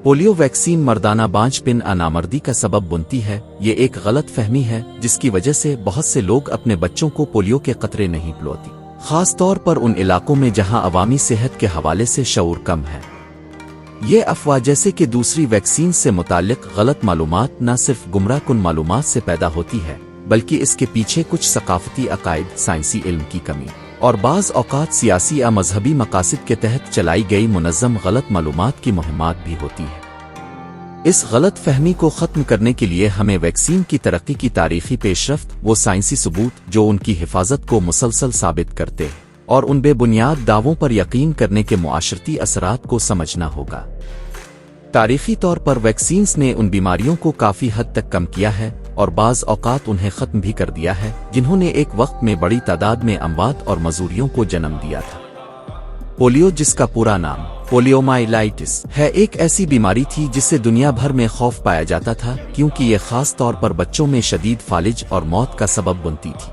Polio vaccine مردانہ بانجھ پن نامردی کا سبب بنتی ہے۔ یہ ایک غلط فہمی ہے جس کی وجہ سے بہت سے لوگ اپنے بچوں کو پولیو کے قطرے نہیں پلواتے، خاص طور پر ان علاقوں میں جہاں عوامی صحت کے حوالے سے شعور کم ہے۔ یہ افواہ جیسے کہ دوسری ویکسین سے متعلق غلط معلومات نہ صرف گمراہ کن معلومات سے پیدا ہوتی ہے، بلکہ اس کے پیچھے کچھ ثقافتی عقائد، سائنسی علم کی کمی اور بعض اوقات سیاسی یا مذہبی مقاصد کے تحت چلائی گئی منظم غلط معلومات کی مہمات بھی ہوتی ہے۔ اس غلط فہمی کو ختم کرنے کے لیے ہمیں ویکسین کی ترقی کی تاریخی پیش رفت، وہ سائنسی ثبوت جو ان کی حفاظت کو مسلسل ثابت کرتے ہیں، اور ان بے بنیاد دعووں پر یقین کرنے کے معاشرتی اثرات کو سمجھنا ہوگا۔ تاریخی طور پر ویکسینز نے ان بیماریوں کو کافی حد تک کم کیا ہے اور بعض اوقات انہیں ختم بھی کر دیا ہے جنہوں نے ایک وقت میں بڑی تعداد میں اموات اور مزوریوں کو جنم دیا تھا۔ پولیو، جس کا پورا نام پولیومائلائٹس ہے، ایک ایسی بیماری تھی جس سے دنیا بھر میں خوف پایا جاتا تھا کیونکہ یہ خاص طور پر بچوں میں شدید فالج اور موت کا سبب بنتی تھی۔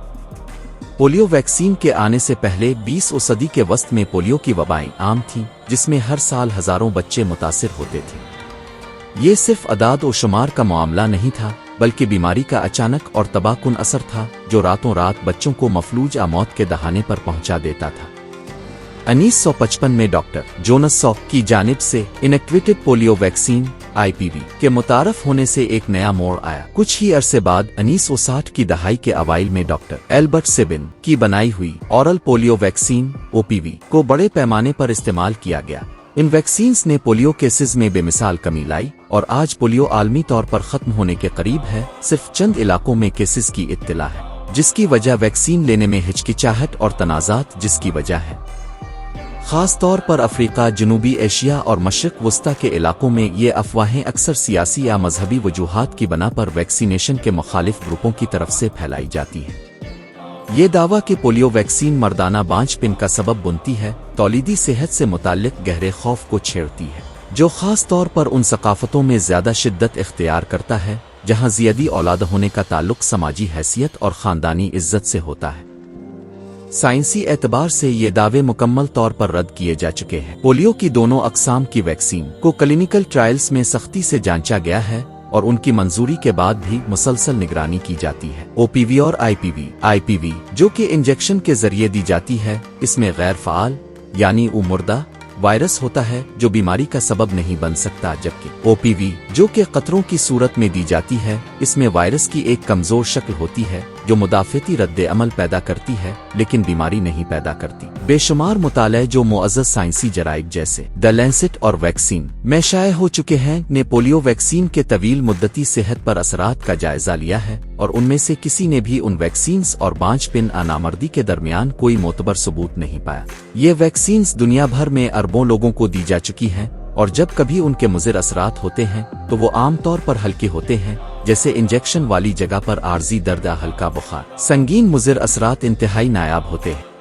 پولیو ویکسین کے آنے سے پہلے 20ویں صدی کے وسط میں پولیو کی وبائیں عام تھیں جس میں ہر سال ہزاروں بچے متاثر ہوتے تھے۔ یہ صرف اعداد و شمار کا معاملہ نہیں تھا، بلکہ بیماری کا اچانک اور تباہ کن اثر تھا جو راتوں رات بچوں کو مفلوج یا موت کے دہانے پر پہنچا دیتا تھا۔ 1955 میں ڈاکٹر جونس ساک کی جانب سے انیکٹیویٹڈ پولیو ویکسین (IPV) کے متعارف ہونے سے ایک نیا موڑ آیا۔ کچھ ہی عرصے بعد 1960 کی دہائی کے اوائل میں ڈاکٹر ایلبرٹ سیبن کی بنائی ہوئی اورل پولیو ویکسین (OPV) کو بڑے پیمانے پر استعمال کیا گیا۔ ان ویکسینز نے پولیو کیسز میں بے مثال کمی لائی اور آج پولیو عالمی طور پر ختم ہونے کے قریب ہے۔ صرف چند علاقوں میں کیسز کی اطلاع ہے، جس کی وجہ ویکسین لینے میں ہچکچاہٹ اور تنازعات جس کی وجہ ہے۔ خاص طور پر افریقہ، جنوبی ایشیا اور مشرق وسطی کے علاقوں میں یہ افواہیں اکثر سیاسی یا مذہبی وجوہات کی بنا پر ویکسینیشن کے مخالف گروپوں کی طرف سے پھیلائی جاتی ہے۔ یہ دعویٰ کہ پولیو ویکسین مردانہ بانجھ پن کا سبب بنتی ہے، تولیدی صحت سے متعلق گہرے خوف کو چھیڑتی ہے، جو خاص طور پر ان ثقافتوں میں زیادہ شدت اختیار کرتا ہے جہاں زیادہ اولاد ہونے کا تعلق سماجی حیثیت اور خاندانی عزت سے ہوتا ہے۔ سائنسی اعتبار سے یہ دعوے مکمل طور پر رد کیے جا چکے ہیں۔ پولیو کی دونوں اقسام کی ویکسین کو کلینیکل ٹرائلز میں سختی سے جانچا گیا ہے اور ان کی منظوری کے بعد بھی مسلسل نگرانی کی جاتی ہے۔ OPV اور IPV جو کہ انجیکشن کے ذریعے دی جاتی ہے، اس میں غیر فعال یعنی مردہ وائرس ہوتا ہے جو بیماری کا سبب نہیں بن سکتا، جبکہ OPV جو کہ قطروں کی صورت میں دی جاتی ہے، اس میں وائرس کی ایک کمزور شکل ہوتی ہے جو مدافعتی رد عمل پیدا کرتی ہے لیکن بیماری نہیں پیدا کرتی۔ بے شمار مطالعے جو معزز سائنسی جرائد جیسے دی لینسٹ اور ویکسین میں شائع ہو چکے ہیں نے پولیو ویکسین کے طویل مدتی صحت پر اثرات کا جائزہ لیا ہے، اور ان میں سے کسی نے بھی ان ویکسینز اور بانجھ پن نامردی کے درمیان کوئی معتبر ثبوت نہیں پایا۔ یہ ویکسینز دنیا بھر میں اربوں لوگوں کو دی جا چکی ہیں، اور جب کبھی ان کے مضر اثرات ہوتے ہیں تو وہ عام طور پر ہلکے ہوتے ہیں، جیسے انجیکشن والی جگہ پر عارضی درد، ہلکا بخار۔ سنگین مضر اثرات انتہائی نایاب ہوتے ہیں۔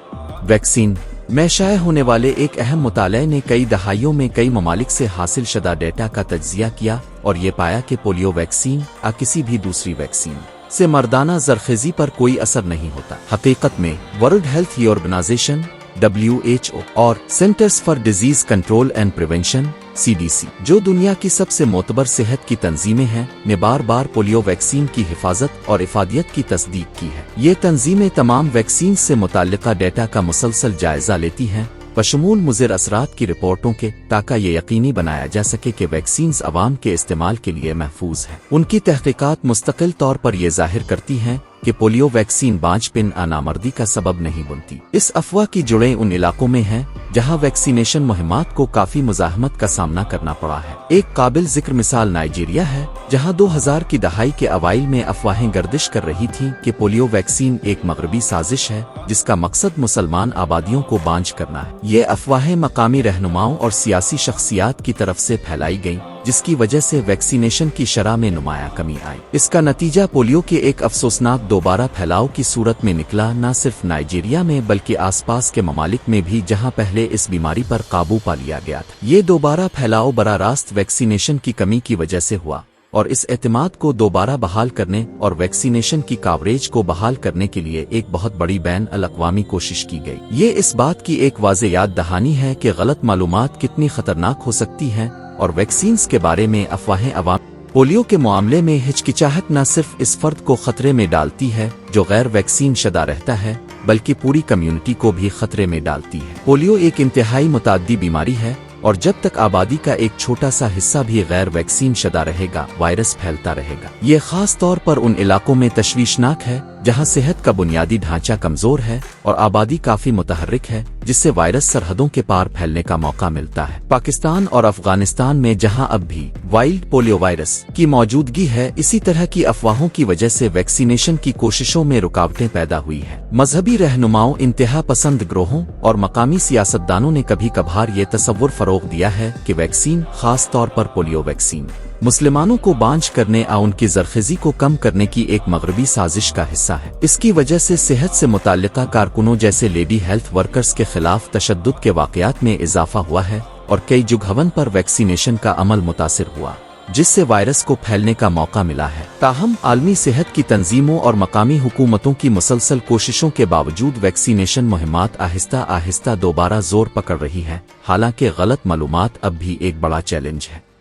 ویکسین میں شائع ہونے والے ایک اہم مطالعے نے کئی دہائیوں میں کئی ممالک سے حاصل شدہ ڈیٹا کا تجزیہ کیا اور یہ پایا کہ پولیو ویکسین کسی بھی دوسری ویکسین سے مردانہ زرخیزی پر کوئی اثر نہیں ہوتا۔ حقیقت میں ورلڈ ہیلتھ آرگنائزیشن WHO اور centres for disease control and prevention CDC جو دنیا کی سب سے معتبر صحت کی تنظیمیں ہیں، نے بار بار پولیو ویکسین کی حفاظت اور افادیت کی تصدیق کی ہے۔ یہ تنظیمیں تمام ویکسین سے متعلقہ ڈیٹا کا مسلسل جائزہ لیتی ہیں، بشمول مضر اثرات کی رپورٹوں کے، تاکہ یہ یقینی بنایا جا سکے کہ ویکسینز عوام کے استعمال کے لیے محفوظ ہیں۔ ان کی تحقیقات مستقل طور پر یہ ظاہر کرتی ہیں کہ پولیو ویکسین بانجھ پن نامردی کا سبب نہیں بنتی۔ اس افواہ کی جڑیں ان علاقوں میں ہیں جہاں ویکسینیشن مہمات کو کافی مزاحمت کا سامنا کرنا پڑا ہے۔ ایک قابل ذکر مثال نائجیریا ہے، جہاں 2000 کی دہائی کے اوائل میں افواہیں گردش کر رہی تھیں کہ پولیو ویکسین ایک مغربی سازش ہے جس کا مقصد مسلمان آبادیوں کو بانجھ کرنا ہے۔ یہ افواہیں مقامی رہنماؤں اور سیاسی شخصیات کی طرف سے پھیلائی گئیں، جس کی وجہ سے ویکسینیشن کی شرح میں نمایاں کمی آئی۔ اس کا نتیجہ پولیو کے ایک افسوسناک دوبارہ پھیلاؤ کی صورت میں نکلا، نہ صرف نائجیریا میں بلکہ آس پاس کے ممالک میں بھی جہاں پہلے اس بیماری پر قابو پا لیا گیا تھا۔ یہ دوبارہ پھیلاؤ براہ راست ویکسینیشن کی کمی کی وجہ سے ہوا، اور اس اعتماد کو دوبارہ بحال کرنے اور ویکسینیشن کی کاوریج کو بحال کرنے کے لیے ایک بہت بڑی بین الاقوامی کوشش کی گئی۔ یہ اس بات کی ایک واضح یاد دہانی ہے کہ غلط معلومات کتنی خطرناک ہو سکتی ہیں اور ویکسینز کے بارے میں افواہیں عوام پولیو کے معاملے میں ہچکچاہٹ نہ صرف اس فرد کو خطرے میں ڈالتی ہے جو غیر ویکسین شدہ رہتا ہے بلکہ پوری کمیونٹی کو بھی خطرے میں ڈالتی ہے۔ پولیو ایک انتہائی متعدی بیماری ہے اور جب تک آبادی کا ایک چھوٹا سا حصہ بھی غیر ویکسین شدہ رہے گا وائرس پھیلتا رہے گا۔ یہ خاص طور پر ان علاقوں میں تشویشناک ہے جہاں صحت کا بنیادی ڈھانچہ کمزور ہے اور آبادی کافی متحرک ہے جس سے وائرس سرحدوں کے پار پھیلنے کا موقع ملتا ہے۔ پاکستان اور افغانستان میں جہاں اب بھی وائلڈ پولیو وائرس کی موجودگی ہے، اسی طرح کی افواہوں کی وجہ سے ویکسینیشن کی کوششوں میں رکاوٹیں پیدا ہوئی ہیں۔ مذہبی رہنماؤں، انتہا پسند گروہوں اور مقامی سیاستدانوں نے کبھی کبھار یہ تصور فروغ دیا ہے کہ ویکسین، خاص طور پر پولیو ویکسین، مسلمانوں کو بانجھ کرنے اور ان کی زرخیزی کو کم کرنے کی ایک مغربی سازش کا حصہ ہے۔ اس کی وجہ سے صحت سے متعلقہ کارکنوں جیسے لیڈی ہیلتھ ورکرز کے خلاف تشدد کے واقعات میں اضافہ ہوا ہے اور کئی جگہوں پر ویکسینیشن کا عمل متاثر ہوا جس سے وائرس کو پھیلنے کا موقع ملا ہے۔ تاہم عالمی صحت کی تنظیموں اور مقامی حکومتوں کی مسلسل کوششوں کے باوجود ویکسینیشن مہمات آہستہ آہستہ دوبارہ زور پکڑ رہی ہیں، حالانکہ غلط معلومات اب بھی ایک بڑا چیلنج ہے۔